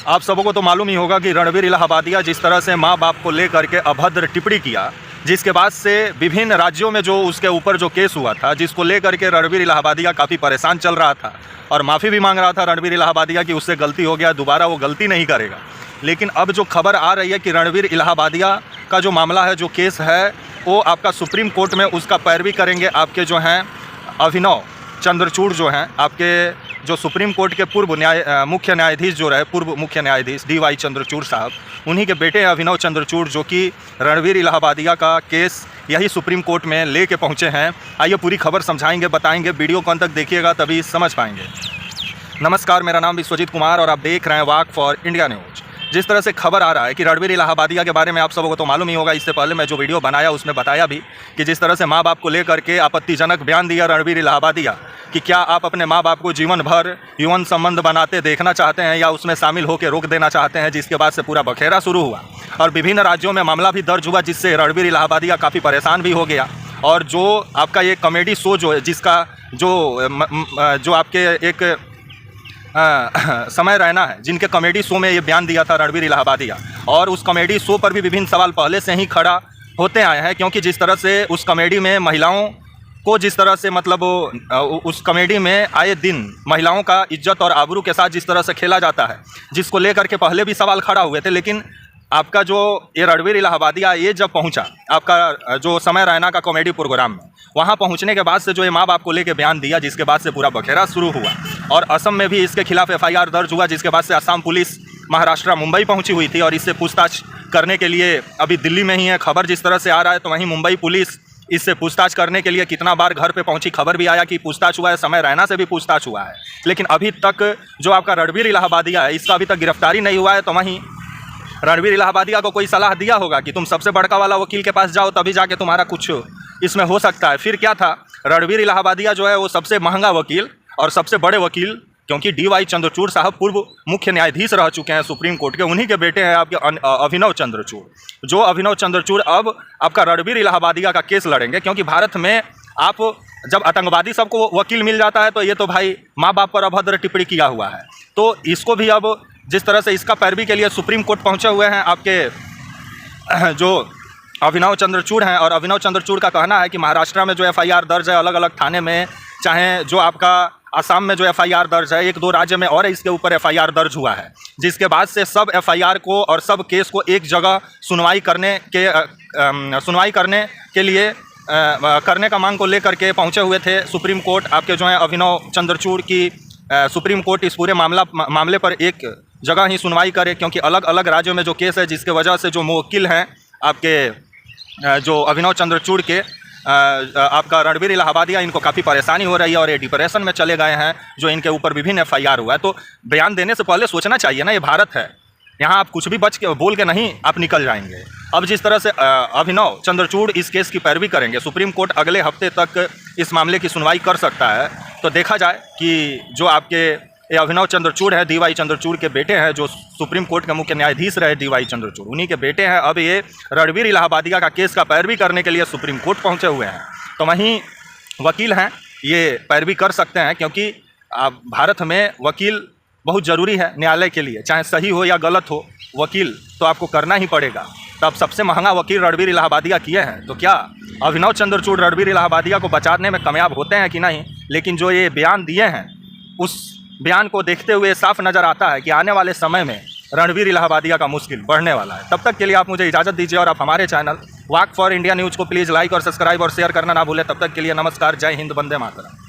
आप सबों को तो मालूम ही होगा कि रणवीर इलाहाबादिया जिस तरह से माँ बाप को लेकर के अभद्र टिप्पणी किया, जिसके बाद से विभिन्न राज्यों में जो उसके ऊपर जो केस हुआ था, जिसको लेकर के रणवीर इलाहाबादिया काफ़ी परेशान चल रहा था और माफ़ी भी मांग रहा था रणवीर इलाहाबादिया कि उससे गलती हो गया, दोबारा वो गलती नहीं करेगा। लेकिन अब जो खबर आ रही है कि रणवीर इलाहाबादिया का जो मामला है, जो केस है, वो आपका सुप्रीम कोर्ट में उसका पैरवी करेंगे आपके जो हैं अभिनव चंद्रचूड़, जो हैं आपके जो सुप्रीम कोर्ट के मुख्य न्यायाधीश जो रहे, पूर्व मुख्य न्यायाधीश DY चंद्रचूड़ साहब, उन्हीं के बेटे हैं अभिनव चंद्रचूड़, जो कि रणवीर इलाहाबादिया का केस यही सुप्रीम कोर्ट में लेके पहुंचे हैं। आइए पूरी खबर समझाएंगे, बताएंगे, वीडियो को अंत तक देखिएगा तभी समझ पाएंगे। नमस्कार, मेरा नाम विश्वजीत कुमार और आप देख रहे हैं वाक फॉर इंडिया न्यूज। जिस तरह से खबर आ रहा है कि रणवीर इलाहाबादिया के बारे में आप सबको तो मालूम ही होगा, इससे पहले मैं जो वीडियो बनाया उसमें बताया भी कि जिस तरह से माँ बाप को लेकर के आपत्तिजनक बयान दिया रणवीर इलाहाबादिया कि क्या आप अपने माँ बाप को जीवन भर यौन संबंध बनाते देखना चाहते हैं या उसमें शामिल होकर रोक देना चाहते हैं, जिसके बाद से पूरा बखेरा शुरू हुआ और विभिन्न राज्यों में मामला भी दर्ज हुआ, जिससे रणवीर इलाहाबादिया काफ़ी परेशान भी हो गया। और जो आपका ये कॉमेडी शो जो है, जिसका जो आपके एक समय रैना है, जिनके कॉमेडी शो में ये बयान दिया था रणवीर इलाहाबादिया, और उस कॉमेडी शो पर भी विभिन्न सवाल पहले से ही खड़ा होते आए हैं, क्योंकि जिस तरह से उस कॉमेडी में महिलाओं को जिस तरह से मतलब उस कॉमेडी में आए दिन महिलाओं का इज्जत और आबरू के साथ जिस तरह से खेला जाता है, जिसको लेकर के पहले भी सवाल खड़ा हुए थे। लेकिन आपका जो ये रणवीर इलाहाबादिया ये जब पहुंचा आपका जो समय रैना का कॉमेडी प्रोग्राम में, वहां पहुंचने के बाद से जो ये माँ बाप को लेके बयान दिया, जिसके बाद से पूरा बखेरा शुरू हुआ और असम में भी इसके खिलाफ FIR दर्ज हुआ, जिसके बाद से असम पुलिस महाराष्ट्र मुंबई पहुंची हुई थी और इससे पूछताछ करने के लिए अभी दिल्ली में ही है। खबर जिस तरह से आ रहा है तो वहीं मुंबई पुलिस इससे पूछताछ करने के लिए कितना बार घर पे पहुंची, खबर भी आया कि पूछताछ हुआ है, समय रैना से भी पूछताछ हुआ है, लेकिन अभी तक जो आपका रणवीर इलाहाबादिया है इसका अभी तक गिरफ्तारी नहीं हुआ है। तो वहीं रणवीर इलाहाबादिया को कोई सलाह दिया होगा कि तुम सबसे बड़का वाला वकील के पास जाओ, तभी जाके तुम्हारा कुछ इसमें हो सकता है। फिर क्या था, रणवीर इलाहाबादिया जो है वो सबसे महंगा वकील और सबसे बड़े वकील, क्योंकि DY चंद्रचूड़ साहब पूर्व मुख्य न्यायाधीश रह चुके हैं सुप्रीम कोर्ट के, उन्हीं के बेटे हैं आपके अभिनव चंद्रचूड़। जो अभिनव चंद्रचूड़ अब आपका रणवीर इलाहाबादिया का केस लड़ेंगे, क्योंकि भारत में आप जब आतंकवादी सबको वकील मिल जाता है तो ये तो भाई माँ बाप पर अभद्र टिप्पणी किया हुआ है, तो इसको भी अब जिस तरह से इसका पैरवी के लिए सुप्रीम कोर्ट पहुँचे हुए हैं आपके जो अभिनव चंद्रचूड़ हैं। और अभिनव चंद्रचूड़ का कहना है कि महाराष्ट्र में जो FIR दर्ज है अलग अलग थाने में, चाहे जो आपका असम में जो FIR दर्ज है, 1-2 राज्य में और इसके ऊपर FIR दर्ज हुआ है, जिसके बाद से सब FIR को और सब केस को एक जगह सुनवाई करने के लिए करने का मांग को लेकर के पहुंचे हुए थे सुप्रीम कोर्ट। आपके जो है अभिनव चंद्रचूड़ की सुप्रीम कोर्ट इस पूरे मामले पर एक जगह ही सुनवाई करे, क्योंकि अलग अलग राज्यों में जो केस है, जिसके वजह से जो मुवक्किल हैं आपके जो अभिनव चंद्रचूड़ के आपका रणवीर इलाहाबादिया, इनको काफ़ी परेशानी हो रही है और ये डिप्रेशन में चले गए हैं, जो इनके ऊपर विभिन्न FIR हुआ है। तो बयान देने से पहले सोचना चाहिए ना, ये भारत है, यहाँ आप कुछ भी बोल के नहीं आप निकल जाएंगे। अब जिस तरह से अभिनव चंद्रचूड़ इस केस की पैरवी करेंगे, सुप्रीम कोर्ट अगले हफ्ते तक इस मामले की सुनवाई कर सकता है। तो देखा जाए कि जो आपके ये अभिनव चंद्रचूड़ है, DY चंद्रचूड़ के बेटे हैं, जो सुप्रीम कोर्ट के मुख्य न्यायाधीश रहे DY चंद्रचूड़, उन्हीं के बेटे हैं। अब ये रणवीर इलाहाबादिया का केस का पैरवी करने के लिए सुप्रीम कोर्ट पहुंचे हुए हैं। तो वहीं वकील हैं, ये पैरवी कर सकते हैं, क्योंकि भारत में वकील बहुत ज़रूरी है न्यायालय के लिए, चाहे सही हो या गलत हो, वकील तो आपको करना ही पड़ेगा। तब सबसे महंगा वकील रणवीर इलाहाबादिया किए हैं, तो क्या अभिनव चंद्रचूड़ रणवीर इलाहाबादिया को बचाने में कामयाब होते हैं कि नहीं? लेकिन जो ये बयान दिए हैं, उस बयान को देखते हुए साफ नज़र आता है कि आने वाले समय में रणवीर इलाहाबादिया का मुश्किल बढ़ने वाला है। तब तक के लिए आप मुझे इजाज़त दीजिए और आप हमारे channel walk for India news को प्लीज़ लाइक और सब्सक्राइब और शेयर करना ना भूलें। तब तक के लिए नमस्कार, जय हिंद, वंदे मातरम।